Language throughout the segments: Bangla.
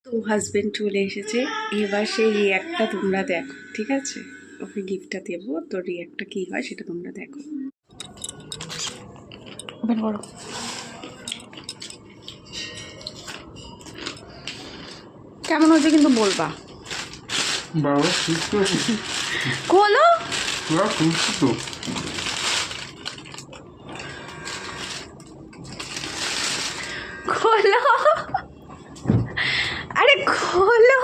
তো হাজবেন্ড চলে এসেছে, এবার সেই রিয়াক্টটা তোমরা দেখো, ঠিক আছে? ওকে গিফটটা দেবো, তো রিয়াক্টটা কী হয় সেটা তোমরা দেখো। ওপেন করো। কেমন হয়েছে কিন্তু বলবা। বাবা সুস্থ খোলো। পুরো সুস্থ। খোলো, আরে খোলো।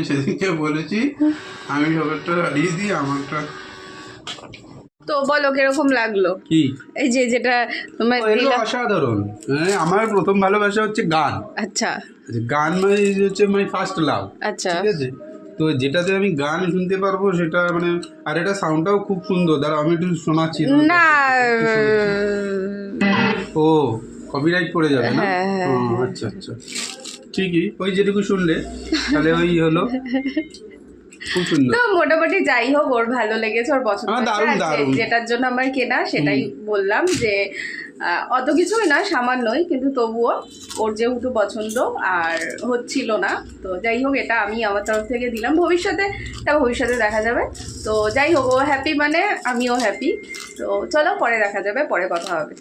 সেদিনকে বলেছি আমি সবারটা হারিয়ে দিই, আমারটা। তো বলো কিরকম লাগলো? কি এই যে যেটা তোমার দিলাম। অসাধারণ। মানে আমার প্রথম ভালোবাসা হচ্ছে গান। আচ্ছা গান মানে হচ্ছে মাই ফার্স্ট লাভ। আচ্ছা। ঠিক আছে, তো যেটাতে আমি গান শুনতে পারবো সেটা মানে, আর এটা সাউন্ডটাও খুব সুন্দর। দাঁড়া আমি একটু শোনাচ্ছি। না ও কপিরাইট পড়ে যাবে না? হ্যাঁ, ও আচ্ছা আচ্ছা, ঠিকই। ওই যেটুকু শুনলে তাহলে ওই হলো, খুব সুন্দর। তো মোটামুটি যাই হোক, ওর ভালো লেগেছে, ওর পছন্দ আমার দারুণ, হয়েছে। দারুণ। যেটার জন্য আমার কেনা সেটাই বললাম যে অত কিছুই না, সামান্যই, কিন্তু তবুও ওর যেহেতু পছন্দ আর হচ্ছিল না, তো যাই হোক এটা আমি আমার তরফ থেকে দিলাম। ভবিষ্যতে দেখা যাবে। তো যাই হোক, ও হ্যাপি মানে আমিও হ্যাপি। তো চলো পরে দেখা যাবে, পরে কথা হবে।